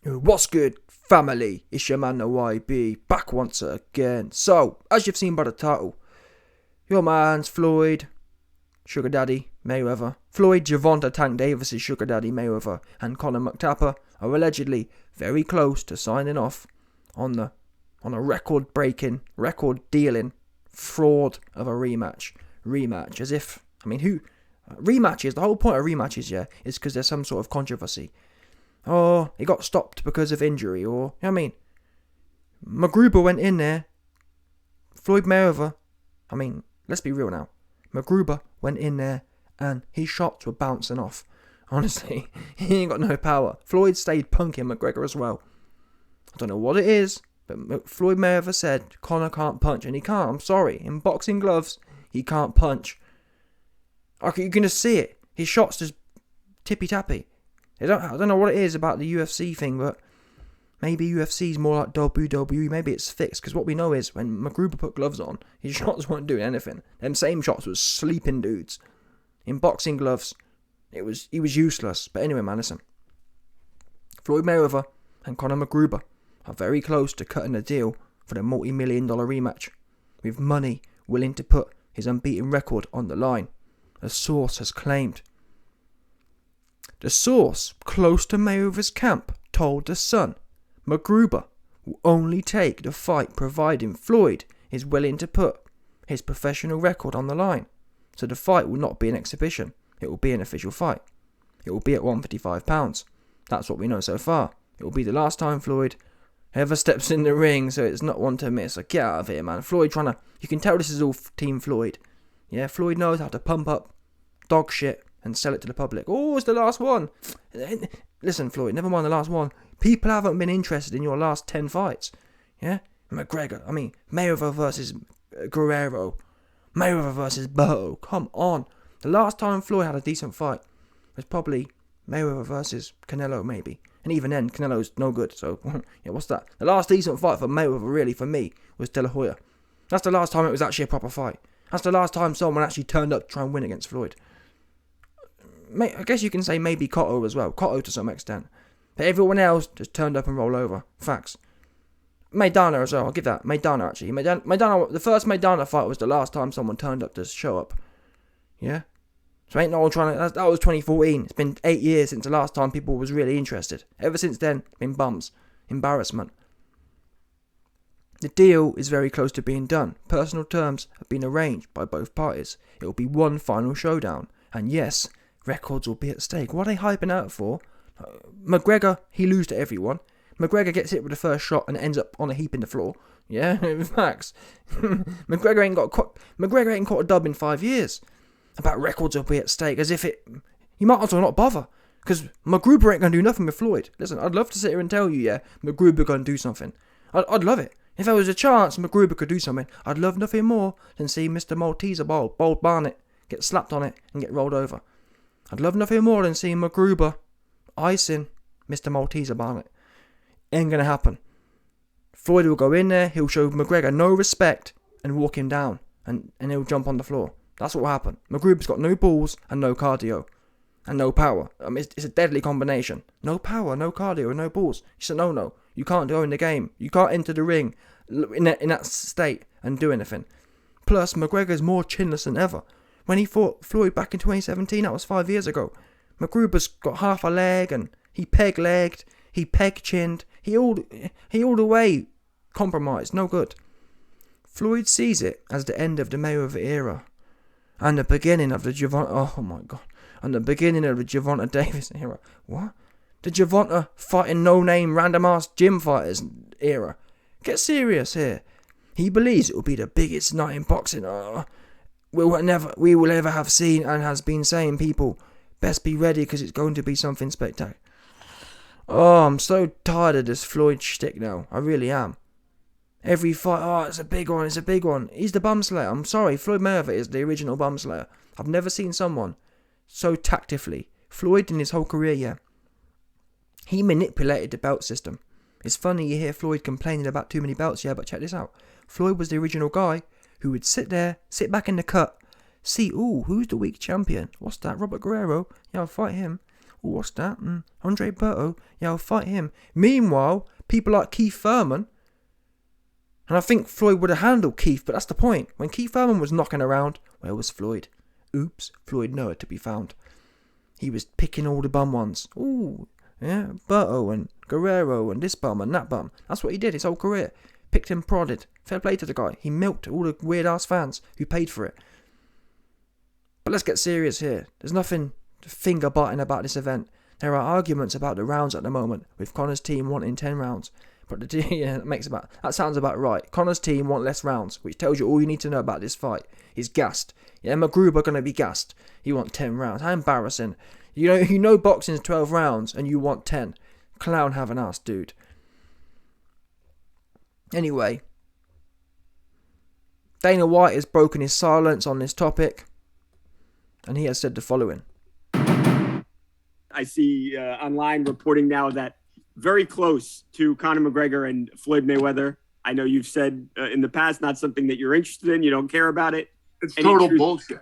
What's good, family? It's your man, the YB, back once again. So, as you've seen by the title, your man's Floyd, Sugar Daddy Mayweather, Floyd Gervonta Tank Davis' Sugar Daddy Mayweather, and Conor McTapper are allegedly very close to signing off on a record-breaking, record-dealing fraud of a rematch. Rematch, as if, rematches, the whole point of rematches, is because there's some sort of controversy. Oh, he got stopped because of injury, or, McGregor went in there. Floyd Mayweather, let's be real now. McGregor went in there and his shots were bouncing off. Honestly, he ain't got no power. Floyd stayed punking McGregor as well. I don't know what it is, but Floyd Mayweather said Conor can't punch, and he can't. I'm sorry. In boxing gloves, he can't punch. You can just see it. His shots just tippy-tappy. I don't know what it is about the UFC thing, but maybe UFC's more like WWE. Maybe it's fixed, because what we know is when McGregor put gloves on, his shots weren't doing anything. Them same shots was sleeping dudes. In boxing gloves, he was useless. But anyway, man, listen. Floyd Mayweather and Conor McGregor are very close to cutting a deal for the multi-million-dollar rematch, with money willing to put his unbeaten record on the line, a source has claimed. The source close to Mayweather's camp told The Sun McGregor will only take the fight providing Floyd is willing to put his professional record on the line. So the fight will not be an exhibition. It will be an official fight. It will be at £155. That's what we know so far. It will be the last time Floyd ever steps in the ring, so it's not one to miss. So get out of here, man. Floyd you can tell this is all Team Floyd. Yeah, Floyd knows how to pump up dog shit and sell it to the public. Oh, it's the last one. Listen, Floyd, never mind the last one. People haven't been interested in your last 10 fights. Yeah? Mayweather versus Guerrero. Mayweather versus Bow. Come on. The last time Floyd had a decent fight was probably Mayweather versus Canelo, maybe. And even then, Canelo's no good. So, yeah, what's that? The last decent fight for Mayweather, really, for me, was De La Hoya. That's the last time it was actually a proper fight. That's the last time someone actually turned up to try and win against Floyd. I guess you can say maybe Cotto as well. Cotto to some extent. But everyone else just turned up and rolled over. Facts. Maidana as well. I'll give that. Maidana, actually. Maidana, the first Maidana fight was the last time someone turned up to show up. Yeah? So ain't no one trying to... That was 2014. It's been 8 years since the last time people was really interested. Ever since then, been bums. Embarrassment. The deal is very close to being done. Personal terms have been arranged by both parties. It will be one final showdown. And yes, records will be at stake. What are they hyping out for? McGregor, he loses to everyone. McGregor gets hit with the first shot and ends up on a heap in the floor. Yeah, facts. McGregor ain't caught a dub in 5 years. About records will be at stake, as if it... You might as well not bother, because McGregor ain't going to do nothing with Floyd. Listen, I'd love to sit here and tell you, McGregor going to do something. I'd love it. If there was a chance McGregor could do something, I'd love nothing more than see Mr. Malteser Bold Barnett get slapped on it and get rolled over. I'd love nothing more than seeing McGregor icing Mr. Malteser Barnett. Ain't going to happen. Floyd will go in there, he'll show McGregor no respect and walk him down, and he'll jump on the floor. That's what will happen. McGregor's got no balls and no cardio and no power. It's a deadly combination. No power, no cardio and no balls. It's a no-no. You can't go in the game. You can't enter the ring in that state and do anything. Plus, McGregor's more chinless than ever. When he fought Floyd back in 2017, that was 5 years ago. McGregor's got half a leg and he peg-legged, he peg-chinned, he all the way compromised, no good. Floyd sees it as the end of the Mayweather era and the beginning of the Gervonta Davis era. What? The Gervonta fighting no-name random-ass gym fighters era. Get serious here. He believes it will be the biggest night in boxing we will ever have seen, and has been saying people best be ready because it's going to be something spectacular. Oh, I'm so tired of this Floyd shtick now. I really am. Every fight, it's a big one. He's the bum slayer. I'm sorry, Floyd Mayweather is the original bum slayer. I've never seen someone so tactfully. Floyd in his whole career, he manipulated the belt system. It's funny you hear Floyd complaining about too many belts, but check this out. Floyd was the original guy who would sit back in the cut, see, who's the weak champion? What's that, Robert Guerrero? Yeah, I'll fight him. Oh, what's that? Andre Berto? Yeah, I'll fight him. Meanwhile, people like Keith Thurman, and I think Floyd would have handled Keith, but that's the point. When Keith Thurman was knocking around, where was Floyd? Oops, Floyd nowhere to be found. He was picking all the bum ones. Ooh, yeah, Berto and Guerrero and this bum and that bum. That's what he did his whole career. Picked and prodded. Fair play to the guy. He milked all the weird-ass fans who paid for it. But let's get serious here. There's nothing finger-biting about this event. There are arguments about the rounds at the moment, with Conor's team wanting 10 rounds. But that sounds about right. Conor's team want less rounds, which tells you all you need to know about this fight. He's gassed. Yeah, McGruber gonna be gassed. He want 10 rounds. How embarrassing. You know boxing's 12 rounds and you want 10. Clown have an ass, dude. Anyway, Dana White has broken his silence on this topic, and he has said the following. I see online reporting now that very close to Conor McGregor and Floyd Mayweather. I know you've said in the past, not something that you're interested in. You don't care about it. It's total bullshit.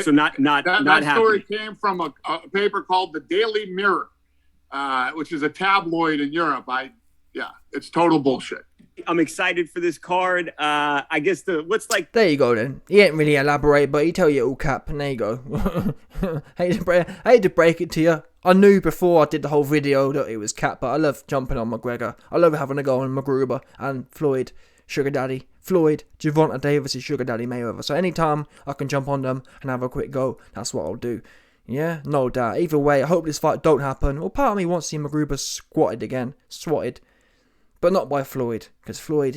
So not that story happy. came from a paper called the Daily Mirror, which is a tabloid in Europe. It's total bullshit. I'm excited for this card. I guess There you go then. He ain't really elaborate, but he tell you all cap, and there you go. hate to break it to you. I knew before I did the whole video that it was cap, but I love jumping on McGregor. I love having a go on McGruber and Floyd, Sugar Daddy. Floyd, Gervonta Davis is Sugar Daddy Mayweather. So anytime I can jump on them and have a quick go, that's what I'll do. Yeah, no doubt. Either way, I hope this fight don't happen. Well, part of me wants to see McGruber swatted. But not by Floyd, because Floyd,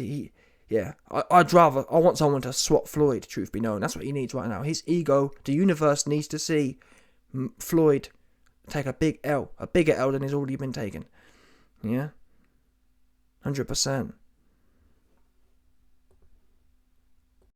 I want someone to swat Floyd, truth be known. That's what he needs right now. His ego, the universe needs to see Floyd take a bigger L than he's already been taken. Yeah? 100%.